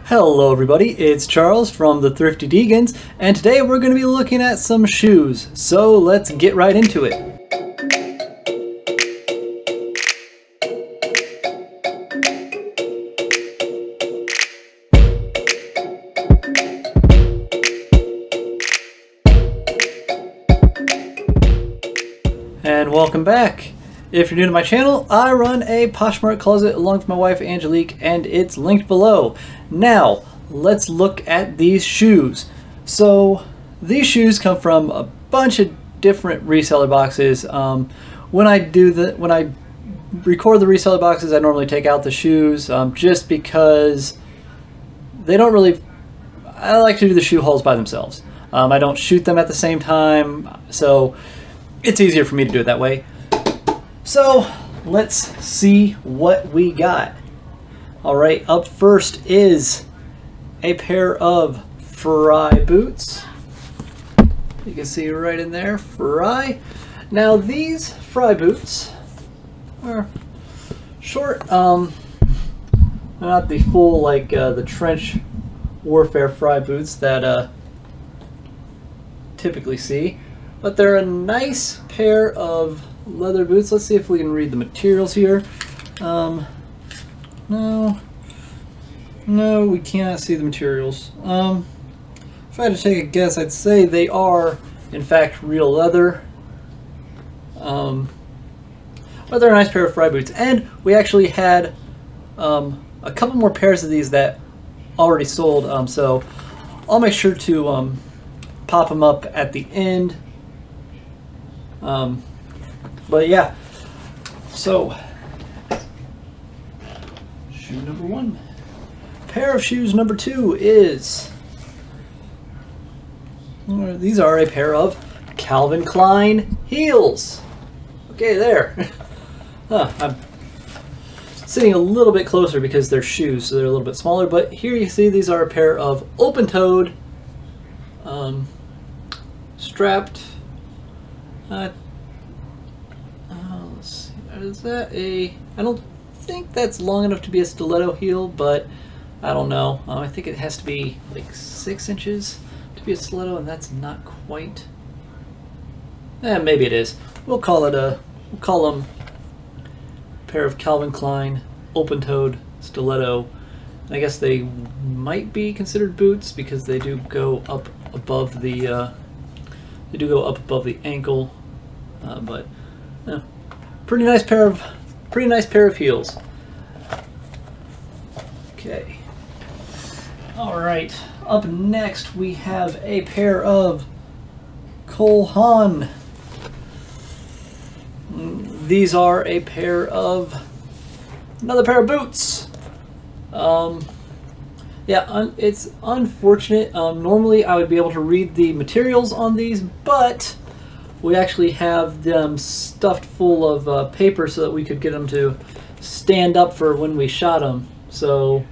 Hello everybody, it's Charles from the Thrifty Deegans, and today we're going to be looking at some shoes, so let's get right into it. And welcome back. If you're new to my channel, I run a Poshmark closet along with my wife Angelique, and it's linked below. Now, let's look at these shoes. So, these shoes come from a bunch of different reseller boxes. When I record the reseller boxes, I normally take out the shoes just because they don't really. I like to do the shoe hauls by themselves. I don't shoot them at the same time, so it's easier for me to do it that way. So let's see what we got. All right, up first is a pair of Frye boots. You can see right in there, Frye. Now these Frye boots are short, not the full like the trench warfare Frye boots that typically see, but they're a nice pair of leather boots. Let's see if we can read the materials here. No, we cannot see the materials. If I had to take a guess, I'd say they are in fact real leather. But they're a nice pair of Frye boots, and we actually had a couple more pairs of these that already sold, so I'll make sure to pop them up at the end. But yeah, so shoe number one. Pair of shoes number two is, these are a pair of Calvin Klein heels. Okay, there. I'm sitting a little bit closer because they're shoes, so they're a little bit smaller, but here you see these are a pair of open-toed, strapped, is that a, I don't think that's long enough to be a stiletto heel, but I don't know. I think it has to be like 6 inches to be a stiletto, and that's not quite. Maybe it is. We'll call them a pair of Calvin Klein open-toed stiletto. I guess they might be considered boots because they do go up above the ankle, but yeah. Pretty nice pair of heels. Okay. All right. Up next we have a pair of Cole Haan. These are another pair of boots. Yeah, it's unfortunate. Normally I would be able to read the materials on these, but we actually have them stuffed full of paper so that we could get them to stand up for when we shot them. So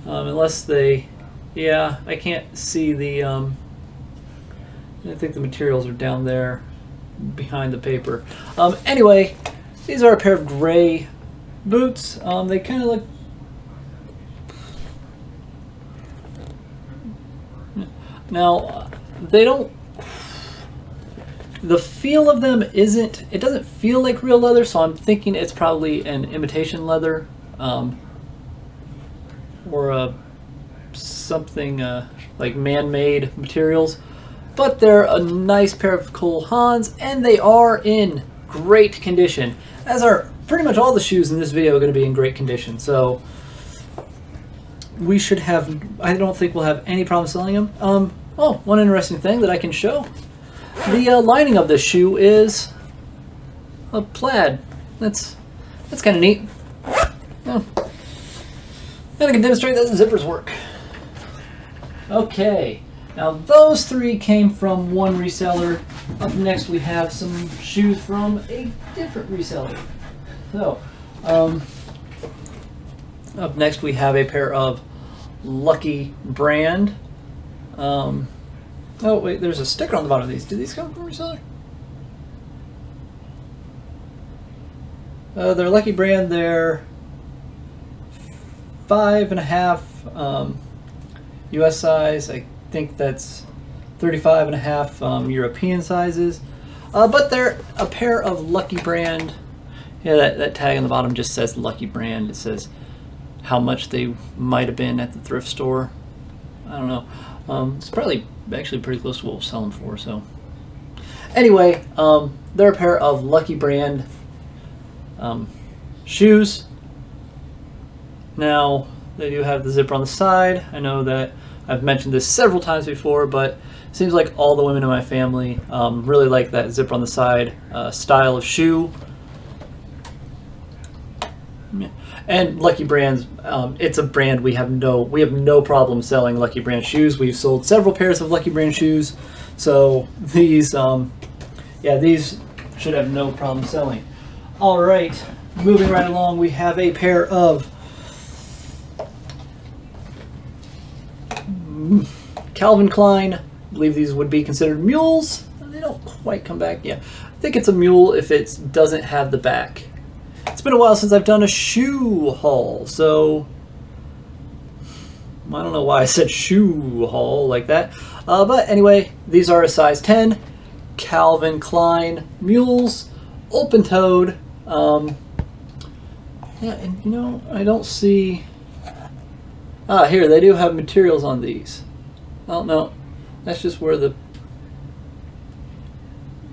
unless they, yeah, I can't see the, I think the materials are down there behind the paper. Anyway, these are a pair of gray boots. They kind of look, now they don't, the feel of them isn't, it doesn't feel like real leather, so I'm thinking it's probably an imitation leather, or something like man-made materials. But they're a nice pair of Cole Haans, and they are in great condition, as are pretty much all the shoes in this video are going to be in great condition. So we should have, I don't think we'll have any problem selling them. Oh, one interesting thing that I can show. The lining of this shoe is a plaid. That's kind of neat. Oh. And I can demonstrate that the zippers work. Okay, now those three came from one reseller. Up next we have some shoes from a different reseller. So, up next we have a pair of Lucky brand. Oh wait, there's a sticker on the bottom of these. Do these come from a reseller? They're Lucky brand. They're 5.5 US size. I think that's 35.5 European sizes. But they're a pair of Lucky Brand. Yeah, that tag on the bottom just says Lucky Brand. It says how much they might have been at the thrift store. I don't know. It's probably actually pretty close to what we'll sell them for. So anyway, they're a pair of Lucky Brand shoes. Now, they do have the zipper on the side. I know that I've mentioned this several times before, but it seems like all the women in my family really like that zipper on the side style of shoe. And Lucky Brand's, it's a brand we have no problem selling Lucky Brand shoes. We've sold several pairs of Lucky Brand shoes, so these, yeah, these should have no problem selling. All right, moving right along, we have a pair of Calvin Klein. I believe these would be considered mules. They don't quite come back. Yeah, I think it's a mule if it doesn't have the back. It's been a while since I've done a shoe haul, so I don't know why I said shoe haul like that. But anyway, these are a size 10 Calvin Klein mules, open-toed. Yeah, and you know, I don't see... Ah, here, they do have materials on these. Oh, no, that's just where the...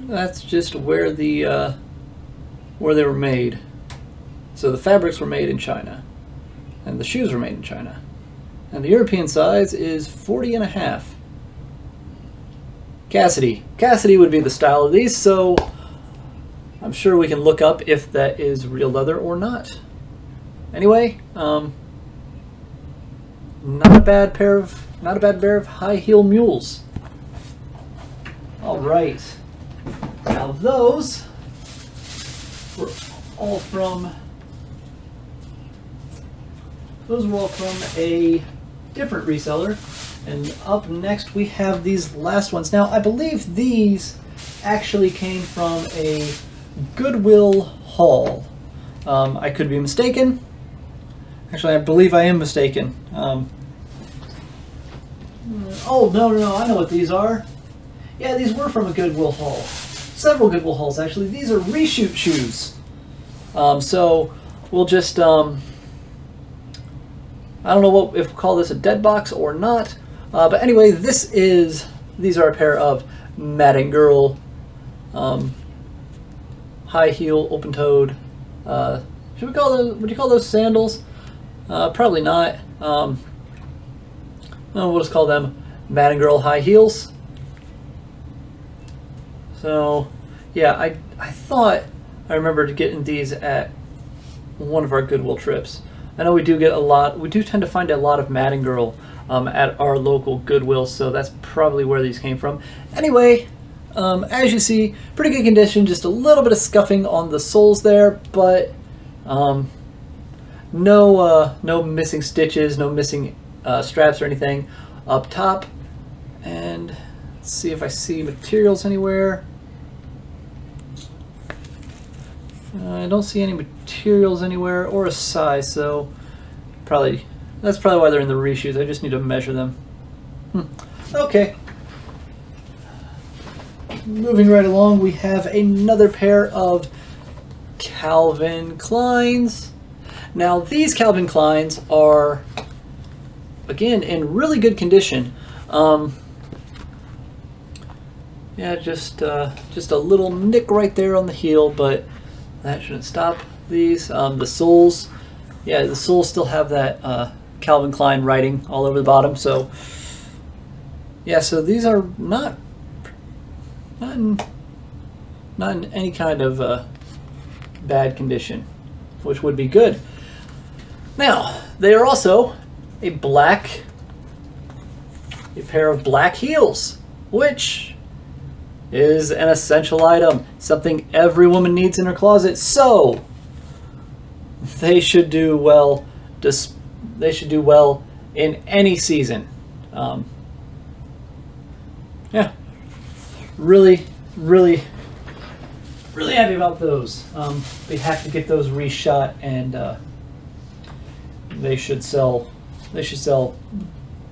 That's just where the, where they were made. So the fabrics were made in China, and the shoes were made in China. And the European size is 40.5. Cassidy would be the style of these, so I'm sure we can look up if that is real leather or not. Anyway, not a bad pair of high heel mules. All right, now those were all from a different reseller. And up next we have these last ones. Now I believe these actually came from a Goodwill haul. I could be mistaken. Actually, I believe I am mistaken. Oh, no, I know what these are. Yeah, these were from a Goodwill haul. Several Goodwill hauls, actually. These are reshoot shoes. So we'll just, I don't know if we'll call this a dead box or not. But anyway, these are a pair of Madden Girl high heel, open-toed. Should we call those? Would you call those sandals? Probably not. No, we'll just call them Madden Girl high heels. So, yeah, I thought I remembered getting these at one of our Goodwill trips. I know we do get a lot. We do tend to find a lot of Madden Girl at our local Goodwill, so that's probably where these came from. Anyway, as you see, pretty good condition. Just a little bit of scuffing on the soles there, but no missing stitches, no missing straps or anything up top. And let's see if I see materials anywhere. I don't see any materials anywhere or a size, so that's probably why they're in the reshoes. I just need to measure them. Okay. Moving right along, we have another pair of Calvin Kleins. Now these Calvin Kleins are, again, in really good condition. Yeah, just a little nick right there on the heel, but that shouldn't stop these. The soles, yeah, the soles still have that Calvin Klein writing all over the bottom. So yeah, so these are not in any kind of bad condition, which would be good. Now they are also a pair of black heels, which is an essential item, something every woman needs in her closet. So they should do well. They should do well in any season. Yeah, really happy about those. They have to get those reshot, and they should sell they should sell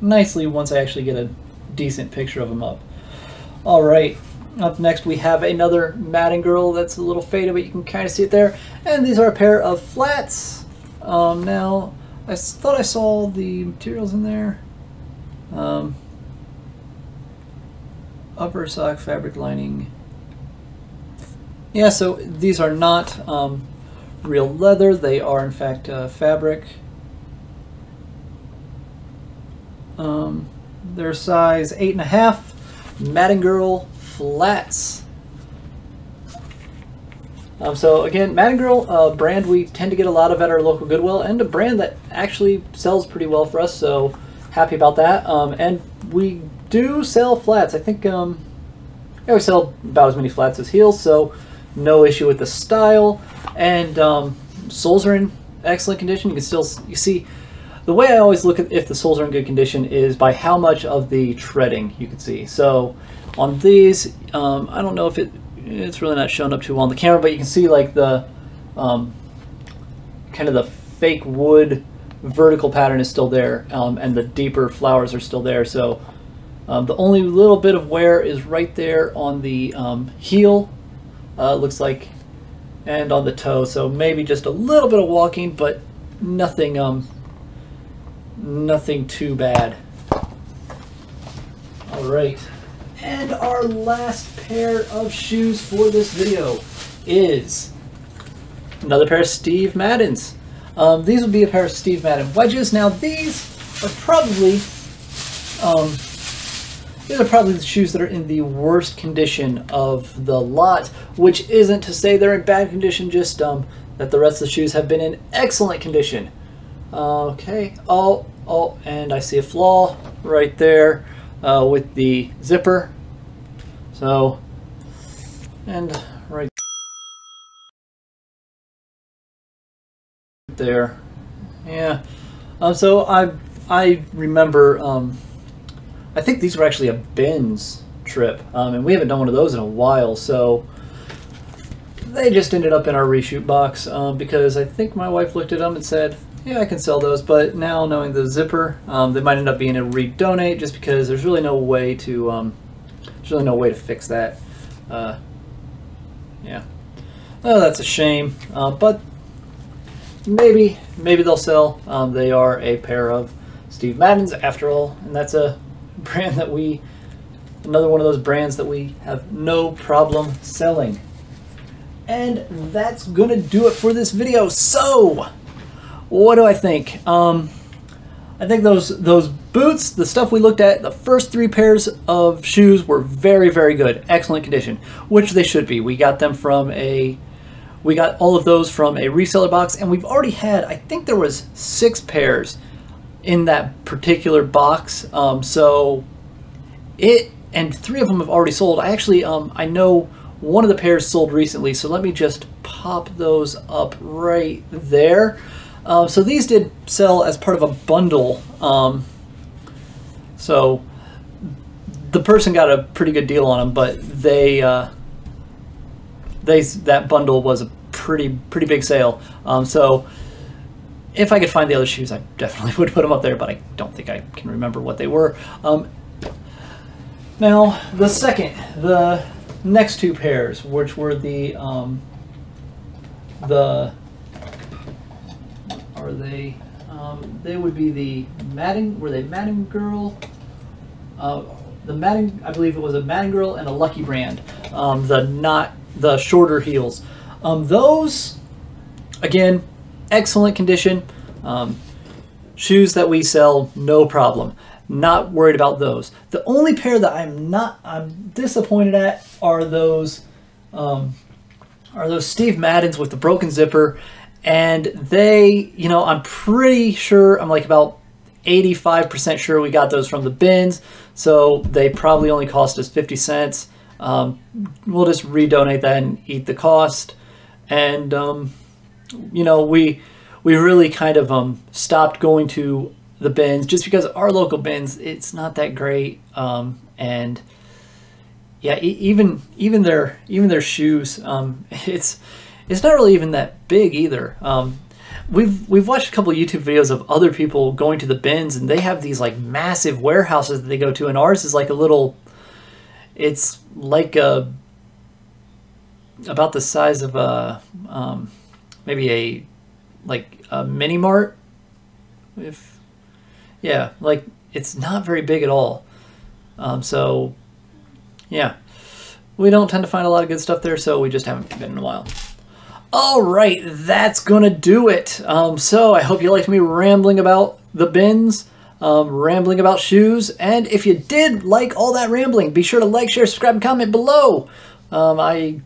nicely once I actually get a decent picture of them up. All right, up next we have another Madden Girl that's a little faded, but you can kind of see it there. And these are a pair of flats. Now, I thought I saw the materials in there. Upper sock fabric lining. Yeah, so these are not real leather. They are in fact fabric. They're size 8.5, Madden Girl flats. So again, Madden Girl, a brand we tend to get a lot of at our local Goodwill, and a brand that actually sells pretty well for us, so happy about that. And we do sell flats. I think we sell about as many flats as heels, so no issue with the style. And soles are in excellent condition. You can still, you see, the way I always look at if the soles are in good condition is by how much of the treading you can see. So on these, I don't know if it's really not showing up too well on the camera, but you can see like the kind of the fake wood vertical pattern is still there, and the deeper flowers are still there. So the only little bit of wear is right there on the heel, looks like, and on the toe. So maybe just a little bit of walking, but nothing nothing too bad. All right, and our last pair of shoes for this video is another pair of Steve Maddens. These would be a pair of Steve Madden wedges. Now these are probably the shoes that are in the worst condition of the lot, which isn't to say they're in bad condition, just that the rest of the shoes have been in excellent condition. Okay, oh, and I see a flaw right there with the zipper. So, and right there, yeah. So I remember, I think these were actually a bins trip, and we haven't done one of those in a while, so they just ended up in our reshoot box because I think my wife looked at them and said, yeah, I can sell those. But now knowing the zipper, they might end up being a redonate, just because there's really no way to fix that. Yeah, oh, that's a shame, but maybe they'll sell. They are a pair of Steve Maddens after all, and that's a brand that another one of those brands that we have no problem selling. And that's gonna do it for this video. So what do I think? I think those boots, the stuff we looked at, the first 3 pairs of shoes were very, very good, excellent condition, which they should be. We got all of those from a reseller box, and we've already had, I think there was 6 pairs in that particular box. And 3 of them have already sold. I actually, I know one of the pairs sold recently, so let me just pop those up right there. So these did sell as part of a bundle. So the person got a pretty good deal on them, but that bundle was a pretty big sale. So if I could find the other shoes, I definitely would put them up there, but I don't think I can remember what they were. Now the next 2 pairs, which were they would be the Madden, were they Madden Girl? The Madden, I believe it was a Madden Girl and a Lucky Brand, the shorter heels. Those, again, excellent condition. Shoes that we sell, no problem. Not worried about those. The only pair that I'm disappointed at are those Steve Maddens with the broken zipper. And they, I'm pretty sure, I'm like about 85% sure we got those from the bins. So they probably only cost us 50 cents. We'll just redonate that and eat the cost. And, we really kind of stopped going to the bins just because our local bins, it's not that great. And yeah, even their shoes, it's not really even that big either. we've watched a couple of YouTube videos of other people going to the bins, and they have these like massive warehouses that they go to, and ours is like a little. It's like a about the size of a maybe a mini mart. If yeah, like it's not very big at all. So yeah, we don't tend to find a lot of good stuff there, so we just haven't been in a while. All right, that's gonna do it. So I hope you liked me rambling about the bins, rambling about shoes, and if you did like all that rambling, be sure to like, share, subscribe, and comment below. I've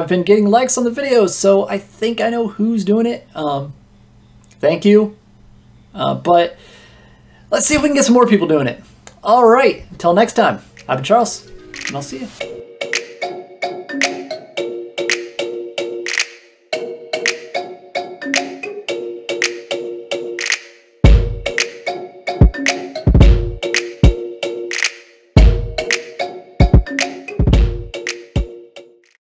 been getting likes on the videos, so I think I know who's doing it. Thank you. But let's see if we can get some more people doing it. All right, until next time, I've been Charles, and I'll see you.